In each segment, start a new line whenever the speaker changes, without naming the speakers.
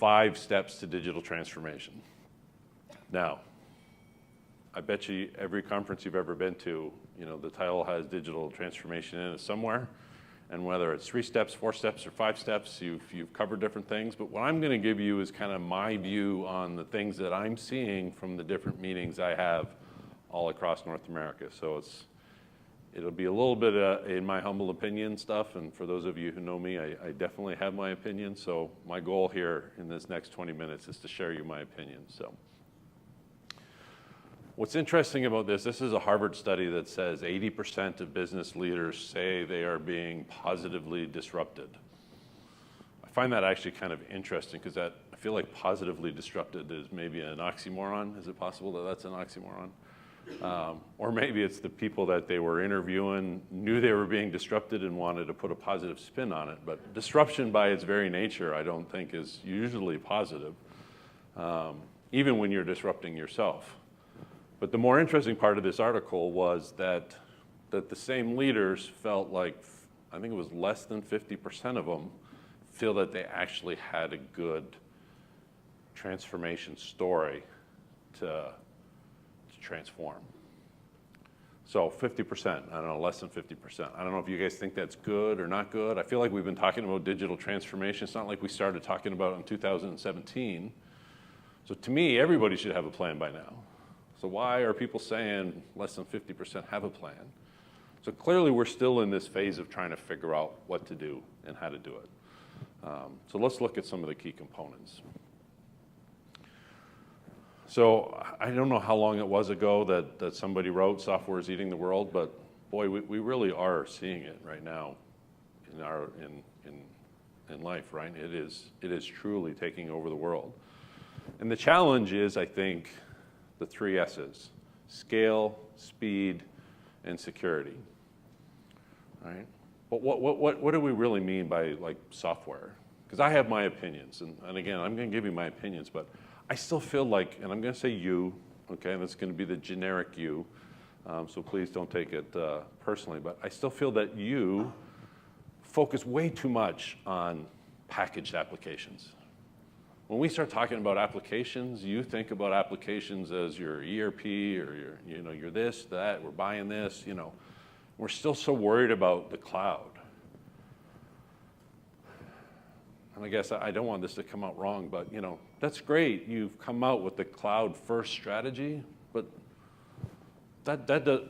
5 steps to digital transformation. Now, I bet you every conference you've ever been to, the title has digital transformation in it somewhere. And whether it's 3 steps, 4 steps, or 5 steps, you've covered different things. But what I'm going to give you is kind of my view on the things that I'm seeing from the different meetings I have all across North America. So it'll be a little bit in my humble opinion stuff. And for those of you who know me, I definitely have my opinion. So my goal here in this next 20 minutes is to share you my opinion. So what's interesting about this is a Harvard study that says 80% of business leaders say they are being positively disrupted. I find that actually kind of interesting because I feel like positively disrupted is maybe an oxymoron. Is it possible that that's an oxymoron? Or maybe it's the people that they were interviewing knew they were being disrupted and wanted to put a positive spin on it. But disruption by its very nature, I don't think is usually positive, even when you're disrupting yourself. But the more interesting part of this article was that the same leaders felt like, I think it was less than 50% of them feel that they actually had a good transformation story to transform. So 50%, I don't know, less than 50%. I don't know if you guys think that's good or not good. I feel like we've been talking about digital transformation. It's not like we started talking about it in 2017. So to me, everybody should have a plan by now. So why are people saying less than 50% have a plan? So clearly we're still in this phase of trying to figure out what to do and how to do it. So let's look at some of the key components. So I don't know how long it was ago that somebody wrote software is eating the world, but boy, we really are seeing it right now in life, right? It is truly taking over the world. And the challenge is, I think, the 3 S's: scale, speed, and security. Right? But what do we really mean by software? Because I have my opinions, and again, I'm going to give you my opinions, but I still feel like, and I'm going to say you, okay, and that's going to be the generic you, so please don't take it personally, but I still feel that you focus way too much on packaged applications. When we start talking about applications, you think about applications as your ERP or you're this, that, we're buying this, We're still so worried about the cloud. And I guess I don't want this to come out wrong, but that's great. You've come out with the cloud first strategy, but that does,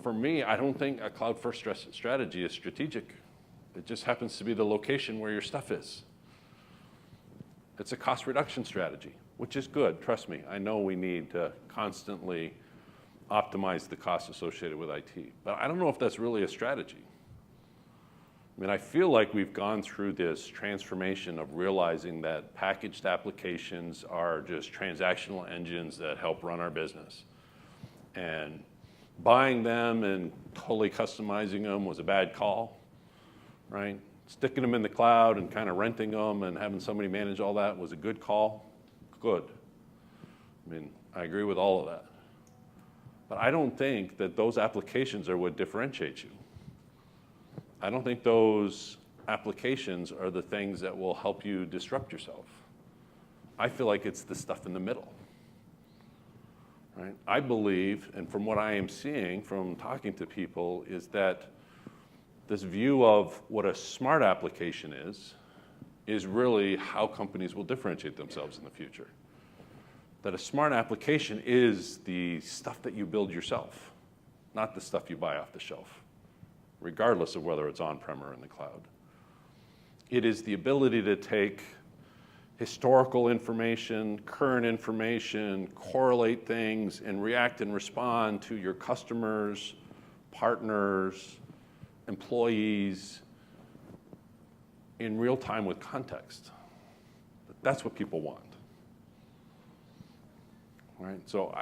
for me, I don't think a cloud first strategy is strategic. It just happens to be the location where your stuff is. It's a cost reduction strategy, which is good. Trust me, I know we need to constantly optimize the costs associated with IT, but I don't know if that's really a strategy. I mean, I feel like we've gone through this transformation of realizing that packaged applications are just transactional engines that help run our business. And buying them and totally customizing them was a bad call, right? Sticking them in the cloud and kind of renting them and having somebody manage all that was a good call. Good. I mean, I agree with all of that. But I don't think that those applications are what differentiate you. I don't think those applications are the things that will help you disrupt yourself. I feel like it's the stuff in the middle. Right? I believe, and from what I am seeing from talking to people, is that this view of what a smart application is really how companies will differentiate themselves in the future. That a smart application is the stuff that you build yourself, not the stuff you buy off the shelf, regardless of whether it's on-prem or in the cloud. It is the ability to take historical information, current information, correlate things, and react and respond to your customers, partners, employees in real time with context. That's what people want. Right? So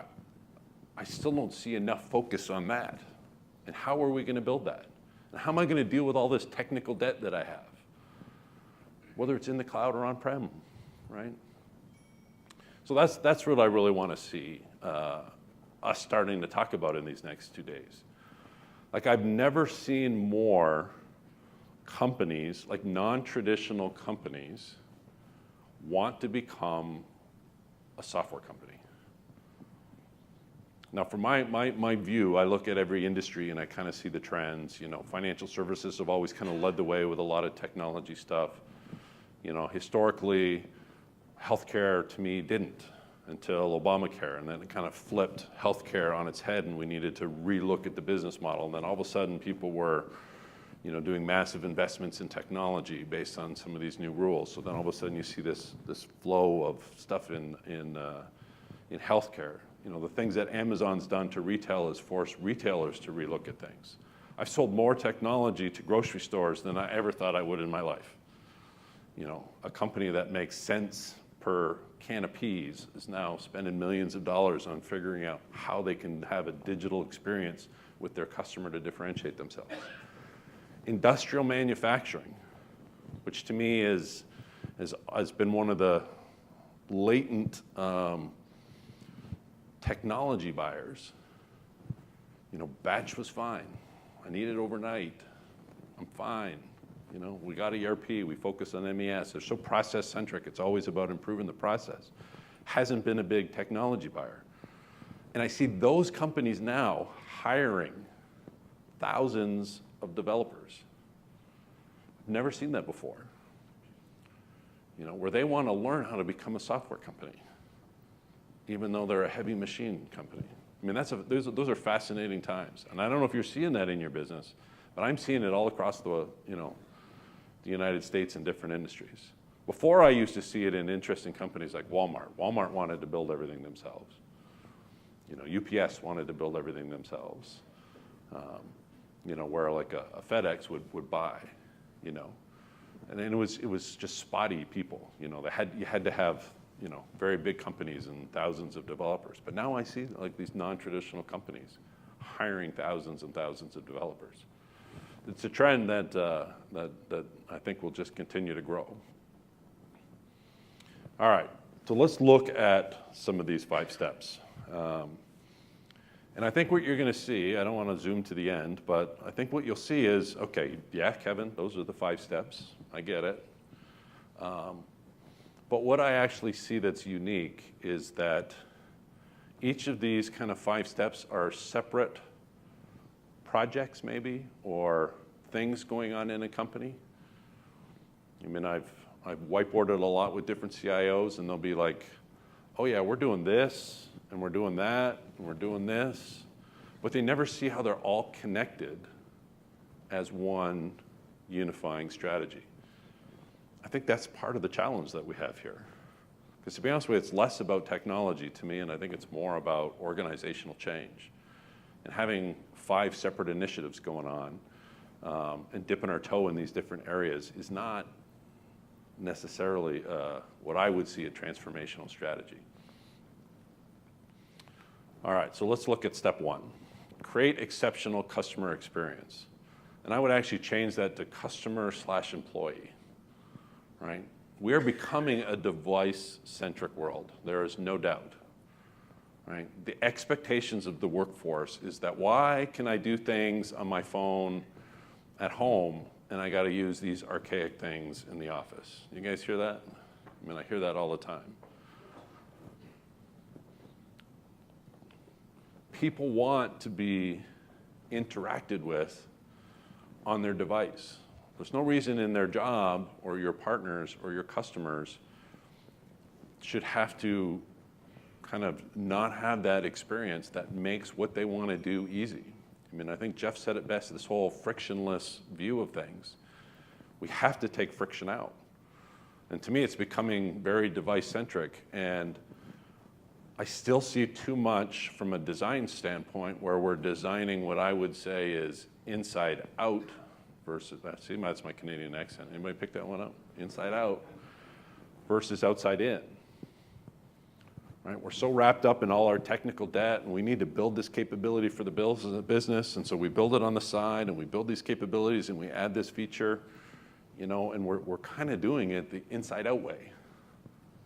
I still don't see enough focus on that. And how are we going to build that? And how am I going to deal with all this technical debt that I have? Whether it's in the cloud or on-prem, right? So that's what I really want to see us starting to talk about in these next 2 days. Like, I've never seen more companies, like non-traditional companies, want to become a software company. Now, from my view, I look at every industry and I kind of see the trends. You know, financial services have always kind of led the way with a lot of technology stuff. You know, historically, healthcare to me didn't until Obamacare, and then it kind of flipped healthcare on its head, and we needed to relook at the business model. And then all of a sudden, people were, you know, doing massive investments in technology based on some of these new rules. So then all of a sudden, you see this flow of stuff in healthcare. You know, the things that Amazon's done to retail is forced retailers to relook at things. I've sold more technology to grocery stores than I ever thought I would in my life. You know, a company that makes cents per can of peas is now spending millions of dollars on figuring out how they can have a digital experience with their customer to differentiate themselves. Industrial manufacturing, which to me has been one of the latent technology buyers. You know, batch was fine. I need it overnight. I'm fine. You know, we got ERP, we focus on MES. They're so process-centric, it's always about improving the process. Hasn't been a big technology buyer. And I see those companies now hiring thousands of developers. I've never seen that before. You know, where they want to learn how to become a software company, even though they're a heavy machine company. I mean, those are fascinating times. And I don't know if you're seeing that in your business, but I'm seeing it all across the United States in different industries. Before, I used to see it in interesting companies like Walmart. Walmart wanted to build everything themselves. You know, UPS wanted to build everything themselves. You know, where like a FedEx would buy, you know. And then it was just spotty people. You know, you had to have, you know, very big companies and thousands of developers. But now I see like these non-traditional companies hiring thousands and thousands of developers. It's a trend that I think will just continue to grow. All right, so let's look at some of these 5 steps. And I think what you're going to see, I don't want to zoom to the end, but I think what you'll see is, okay, yeah, Kevin, those are the 5 steps. I get it. But what I actually see that's unique is that each of these kind of 5 steps are separate projects maybe, or things going on in a company. I mean, I've whiteboarded a lot with different CIOs, and they'll be like, oh yeah, we're doing this, and we're doing that, and we're doing this. But they never see how they're all connected as one unifying strategy. I think that's part of the challenge that we have here. Because to be honest with you, it's less about technology to me, and I think it's more about organizational change. And having 5 separate initiatives going on and dipping our toe in these different areas is not necessarily what I would see a transformational strategy. All right, so let's look at step 1. Create exceptional customer experience. And I would actually change that to customer/employee, right? We are becoming a device-centric world. There is no doubt. Right? The expectations of the workforce is that why can I do things on my phone at home and I got to use these archaic things in the office? You guys hear that? I mean, I hear that all the time. People want to be interacted with on their device. There's no reason in their job or your partners or your customers should have to kind of not have that experience that makes what they want to do easy. I mean, I think Jeff said it best, this whole frictionless view of things. We have to take friction out. And to me, it's becoming very device-centric, and I still see too much from a design standpoint where we're designing what I would say is inside out versus, see, that's my Canadian accent. Anybody pick that one up? Inside out versus outside in. Right? We're so wrapped up in all our technical debt, and we need to build this capability for the business, and so we build it on the side, and we build these capabilities, and we add this feature, you know, and we're kind of doing it the inside-out way.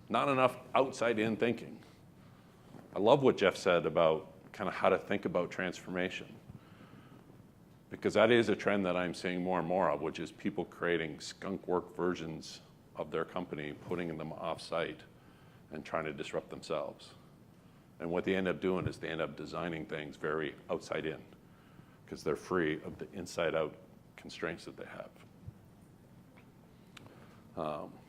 Not enough outside-in thinking. I love what Jeff said about kind of how to think about transformation, because that is a trend that I'm seeing more and more of, which is people creating skunk work versions of their company, putting them off-site and trying to disrupt themselves. And what they end up doing is they end up designing things very outside in because they're free of the inside-out constraints that they have.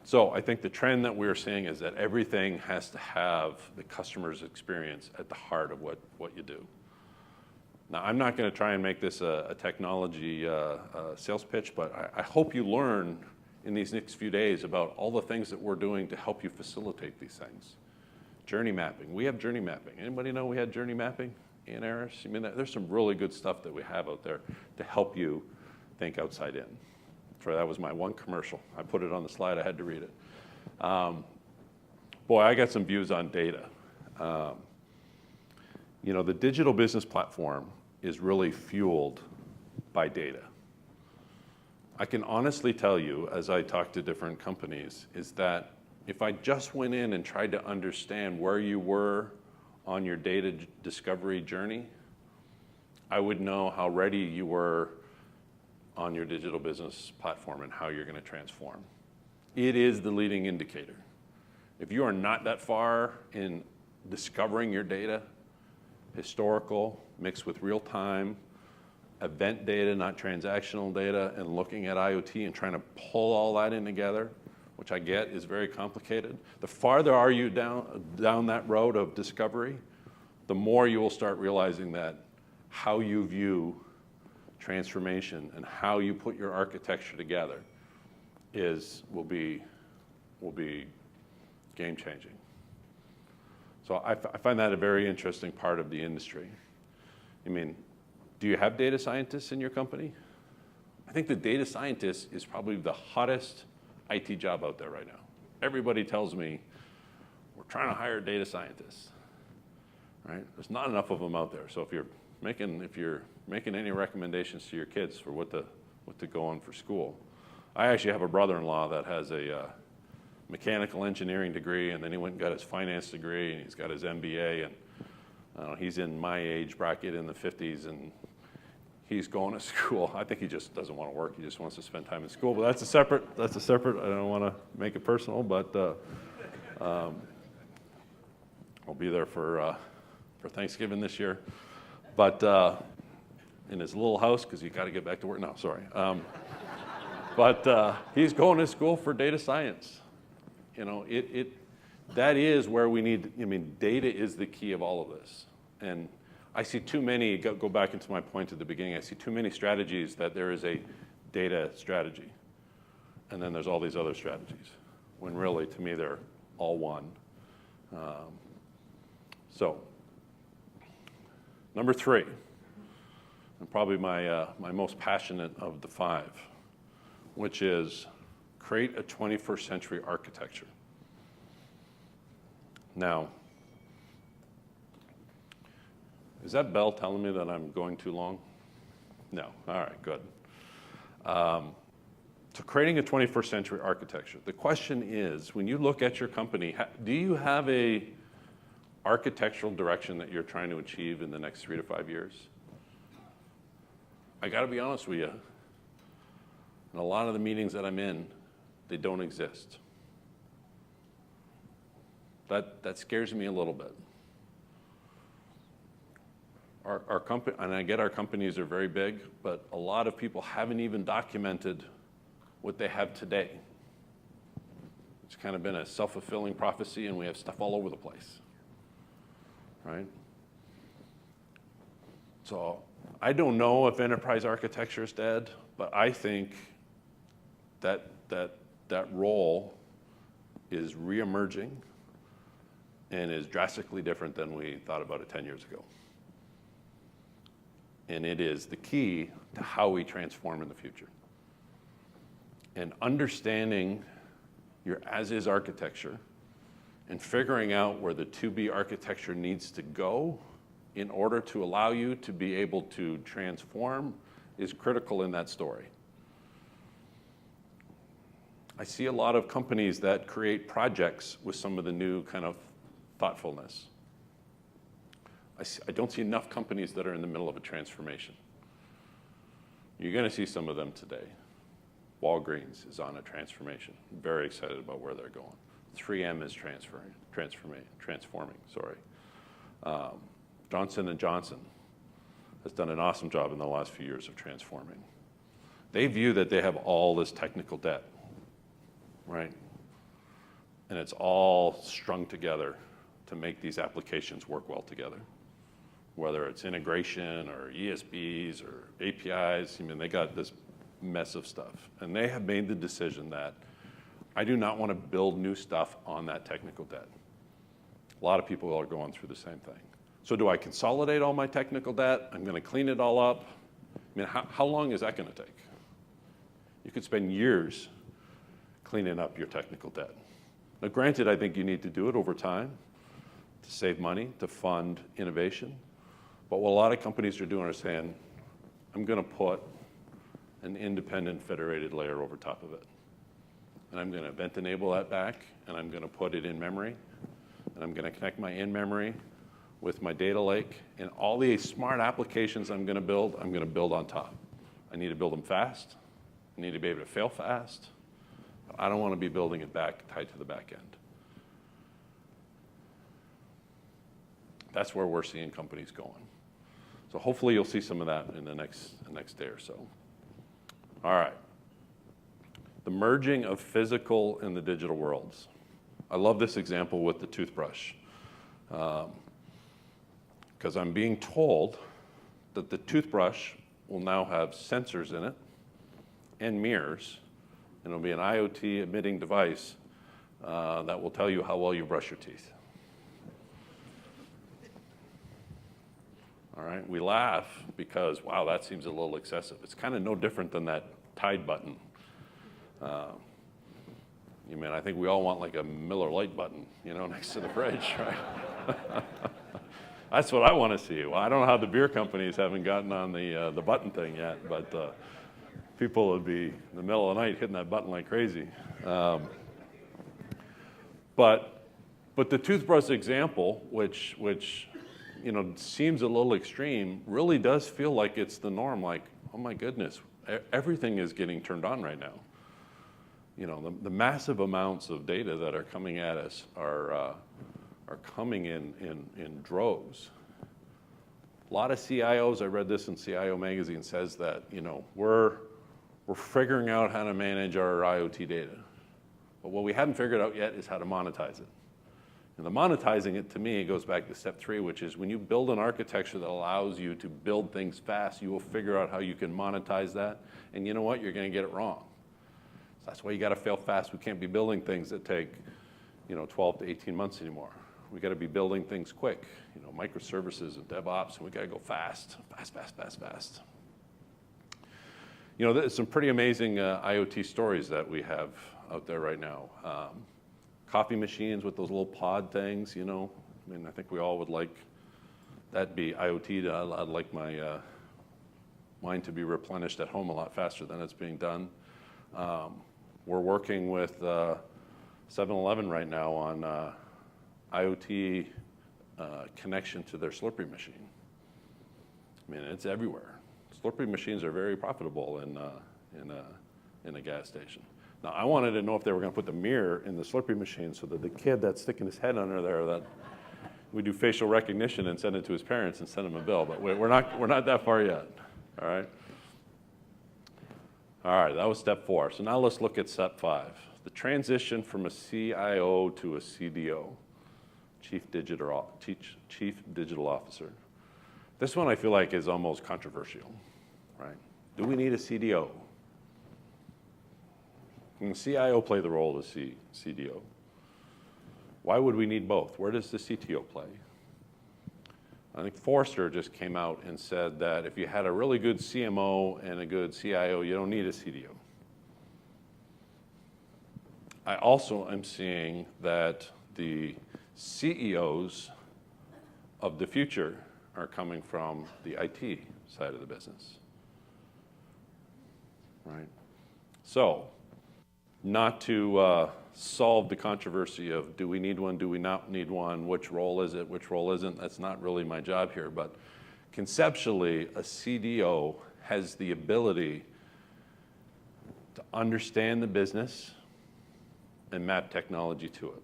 So I think the trend that we're seeing is that everything has to have the customer's experience at the heart of what you do. Now, I'm not going to try and make this a technology sales pitch, but I hope you learn in these next few days about all the things that we're doing to help you facilitate these things. Journey mapping. We have journey mapping. Anybody know we had journey mapping in Aris? I mean, there's some really good stuff that we have out there to help you think outside in. So that was my one commercial. I put it on the slide. I had to read it. Boy, I got some views on data. You know, the digital business platform is really fueled by data. I can honestly tell you, as I talk to different companies, is that if I just went in and tried to understand where you were on your data discovery journey, I would know how ready you were on your digital business platform and how you're going to transform. It is the leading indicator. If you are not that far in discovering your data, historical, mixed with real time, event data, not transactional data, and looking at IoT and trying to pull all that in together, which I get is very complicated. The farther are you down that road of discovery, the more you will start realizing that how you view transformation and how you put your architecture together will be game changing. So I find that a very interesting part of the industry. I mean, do you have data scientists in your company? I think the data scientist is probably the hottest IT job out there right now. Everybody tells me, we're trying to hire data scientists, right? There's not enough of them out there. So if you're making any recommendations to your kids for what to go on for school, I actually have a brother-in-law that has a mechanical engineering degree, and then he went and got his finance degree, and he's got his MBA, and he's in my age bracket in the 50s, and he's going to school. I think he just doesn't want to work. He just wants to spend time in school. But that's a separate. I don't want to make it personal, but I'll be there for Thanksgiving this year. But in his little house, because you got to get back to work. No, sorry. But he's going to school for data science. You know, that is where we need. I mean, data is the key of all of this, and I see too many, go back into my point at the beginning, I see too many strategies that there is a data strategy, and then there's all these other strategies, when really, to me, they're all one. So, number 3, and probably my most passionate of the 5, which is create a 21st century architecture. Now, is that bell telling me that I'm going too long? No. All right, good. So creating a 21st century architecture. The question is, when you look at your company, do you have a architectural direction that you're trying to achieve in the next 3 to 5 years? I got to be honest with you. In a lot of the meetings that I'm in, they don't exist. That scares me a little bit. Our company, and I get our companies are very big, but a lot of people haven't even documented what they have today. It's kind of been a self-fulfilling prophecy, and we have stuff all over the place, right? So I don't know if enterprise architecture is dead, but I think that role is reemerging and is drastically different than we thought about it 10 years ago. And it is the key to how we transform in the future. And understanding your as-is architecture and figuring out where the to-be architecture needs to go in order to allow you to be able to transform is critical in that story. I see a lot of companies that create projects with some of the new kind of thoughtfulness. I don't see enough companies that are in the middle of a transformation. You're going to see some of them today. Walgreens is on a transformation. Very excited about where they're going. 3M is transforming. Johnson & Johnson has done an awesome job in the last few years of transforming. They view that they have all this technical debt, right? And it's all strung together to make these applications work well together. Whether it's integration or ESBs or APIs, I mean, they got this mess of stuff. And they have made the decision that I do not want to build new stuff on that technical debt. A lot of people are going through the same thing. So do I consolidate all my technical debt? I'm going to clean it all up. I mean, how long is that going to take? You could spend years cleaning up your technical debt. Now, granted, I think you need to do it over time to save money, to fund innovation. But what a lot of companies are doing are saying, I'm going to put an independent federated layer over top of it. And I'm going to event enable that back, and I'm going to put it in memory, and I'm going to connect my in-memory with my data lake, and all the smart applications I'm going to build on top. I need to build them fast. I need to be able to fail fast. I don't want to be building it back tied to the back end. That's where we're seeing companies going. So hopefully you'll see some of that in the next day or so. All right. The merging of physical and the digital worlds. I love this example with the toothbrush. Because I'm being told that the toothbrush will now have sensors in it and mirrors, and it'll be an IoT emitting device that will tell you how well you brush your teeth. All right, we laugh because, wow, that seems a little excessive. It's kind of no different than that Tide button. I think we all want like a Miller Lite button, next to the fridge, right? That's what I want to see. Well, I don't know how the beer companies haven't gotten on the button thing yet, but people would be in the middle of the night hitting that button like crazy. But the toothbrush example, which seems a little extreme, really does feel like it's the norm. Like, oh my goodness, everything is getting turned on right now. The massive amounts of data that are coming at us are coming in droves. A lot of CIOs, I read this in CIO magazine, says that we're figuring out how to manage our IoT data. But what we haven't figured out yet is how to monetize it. And the monetizing it, to me, goes back to step 3, which is when you build an architecture that allows you to build things fast, you will figure out how you can monetize that. And you know what? You're going to get it wrong. So that's why you got to fail fast. We can't be building things that take 12 to 18 months anymore. We got to be building things quick, microservices and DevOps, and we got to go fast. There's some pretty amazing IoT stories that we have out there right now. Coffee machines with those little pod things, I think we all would like that be IoT. I'd like my mine to be replenished at home a lot faster than it's being done. We're working with 7-Eleven right now on IoT connection to their Slurpee machine. It's everywhere. Slurpee machines are very profitable in a gas station. Now, I wanted to know if they were going to put the mirror in the Slurpee machine so that the kid that's sticking his head under there, that we do facial recognition and send it to his parents and send him a bill. But we're not that far yet. All right. All right. That was step 4. So now let's look at step 5. The transition from a CIO to a CDO, Chief Digital Officer. This one I feel like is almost controversial, right? Do we need a CDO? Can the CIO play the role of the CDO? Why would we need both? Where does the CTO play? I think Forrester just came out and said that if you had a really good CMO and a good CIO, you don't need a CDO. I also am seeing that the CEOs of the future are coming from the IT side of the business, right? So, not to solve the controversy of do we need one, do we not need one, which role is it, which role isn't, that's not really my job here, but conceptually, a CDO has the ability to understand the business and map technology to it.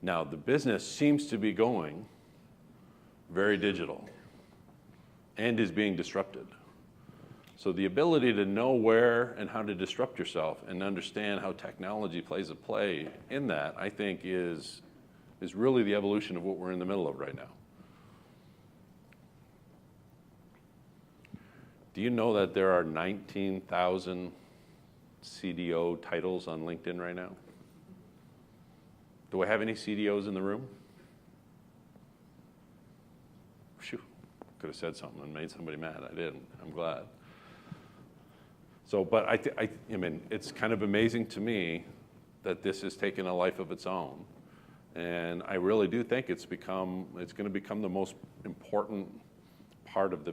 Now, the business seems to be going very digital and is being disrupted. So the ability to know where and how to disrupt yourself and understand how technology plays a play in that, I think, is really the evolution of what we're in the middle of right now. Do you know that there are 19,000 CDO titles on LinkedIn right now? Do I have any CDOs in the room? Phew, could have said something and made somebody mad. I didn't. I'm glad. So, but I mean, it's kind of amazing to me that this has taken a life of its own. And I really do think it's going to become the most important part of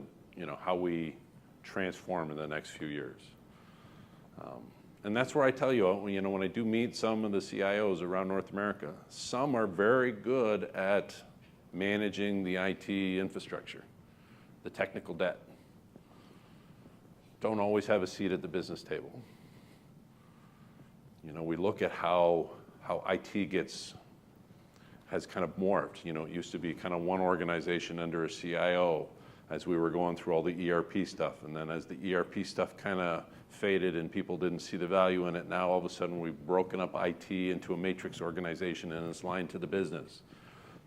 how we transform in the next few years. And that's where I tell you, when I do meet some of the CIOs around North America, some are very good at managing the IT infrastructure, the technical debt. Don't always have a seat at the business table. We look at how IT has kind of morphed. It used to be kind of one organization under a CIO as we were going through all the ERP stuff. And then as the ERP stuff kind of faded and people didn't see the value in it, now all of a sudden we've broken up IT into a matrix organization and it's aligned to the business.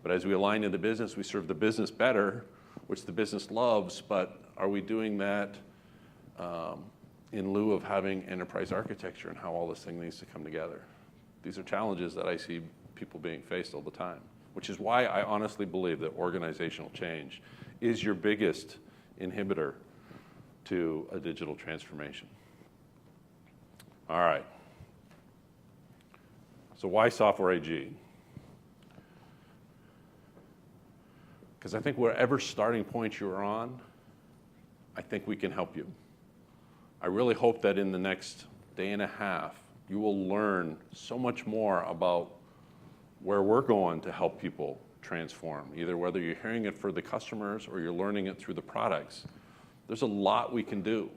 But as we align to the business, we serve the business better, which the business loves, but are we doing that in lieu of having enterprise architecture and how all this thing needs to come together? These are challenges that I see people being faced all the time, which is why I honestly believe that organizational change is your biggest inhibitor to a digital transformation. All right. So why Software AG? Because I think whatever starting point you're on, I think we can help you. I really hope that in the next day and a half, you will learn so much more about where we're going to help people transform, either whether you're hearing it for the customers or you're learning it through the products. There's a lot we can do.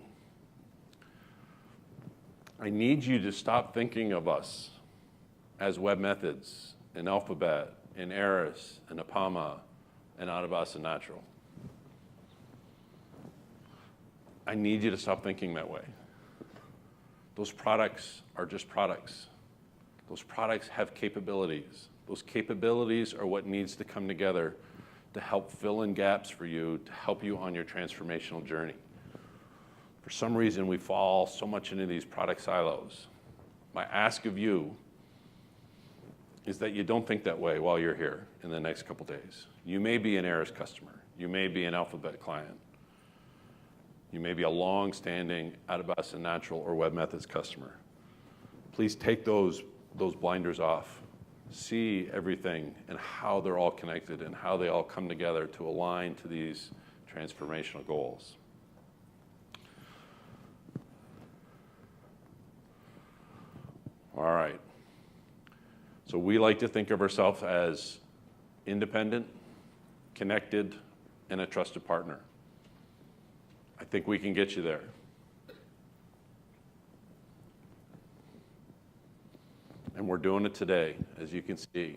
I need you to stop thinking of us as Web Methods and Alphabet and Eris and Apama and Adabas and Natural. I need you to stop thinking that way. Those products are just products. Those products have capabilities. Those capabilities are what needs to come together to help fill in gaps for you, to help you on your transformational journey. For some reason, we fall so much into these product silos. My ask of you is that you don't think that way while you're here in the next couple days. You may be an Eris customer. You may be an Alphabet client. You may be a long-standing Adabas and Natural or Web Methods customer. Please take those blinders off. See everything and how they're all connected and how they all come together to align to these transformational goals. All right. So we like to think of ourselves as independent, connected, and a trusted partner. I think we can get you there. And we're doing it today, as you can see.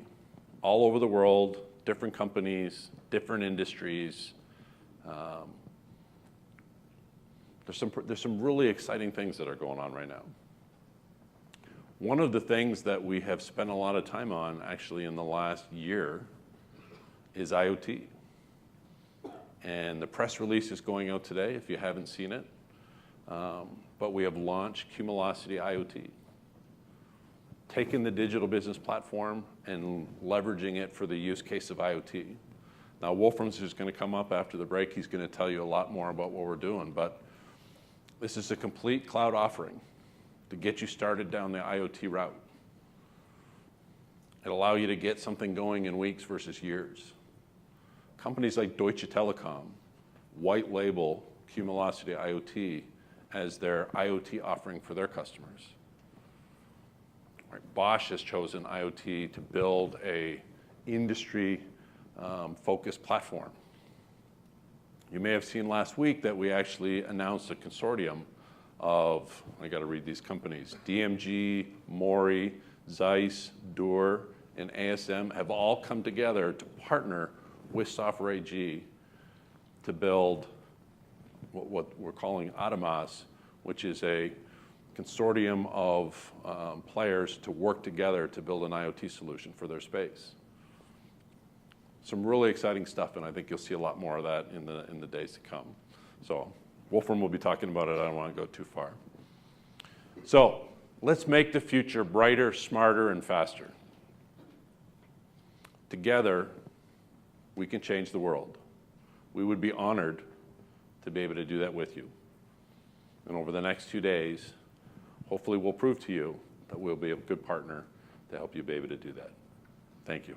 All over the world, different companies, different industries. There's some really exciting things that are going on right now. One of the things that we have spent a lot of time on, actually, in the last year is IoT. And the press release is going out today, if you haven't seen it. But we have launched Cumulocity IoT. Taking the digital business platform and leveraging it for the use case of IoT. Now, Wolfram's is going to come up after the break. He's going to tell you a lot more about what we're doing. But this is a complete cloud offering to get you started down the IoT route. It'll allow you to get something going in weeks versus years. Companies like Deutsche Telekom white label Cumulocity IoT as their IoT offering for their customers. Right. Bosch has chosen IoT to build a industry focused platform. You may have seen last week that we actually announced a consortium of, I got to read these companies, DMG, Mori, Zeiss, Dürr, and ASM have all come together to partner with Software AG to build what we're calling Adamas, which is a consortium of players to work together to build an IoT solution for their space. Some really exciting stuff, and I think you'll see a lot more of that in the days to come. So Wolfram will be talking about it. I don't want to go too far. So let's make the future brighter, smarter, and faster. Together, we can change the world. We would be honored to be able to do that with you. And over the next 2 days, hopefully we'll prove to you that we'll be a good partner to help you be able to do that. Thank you.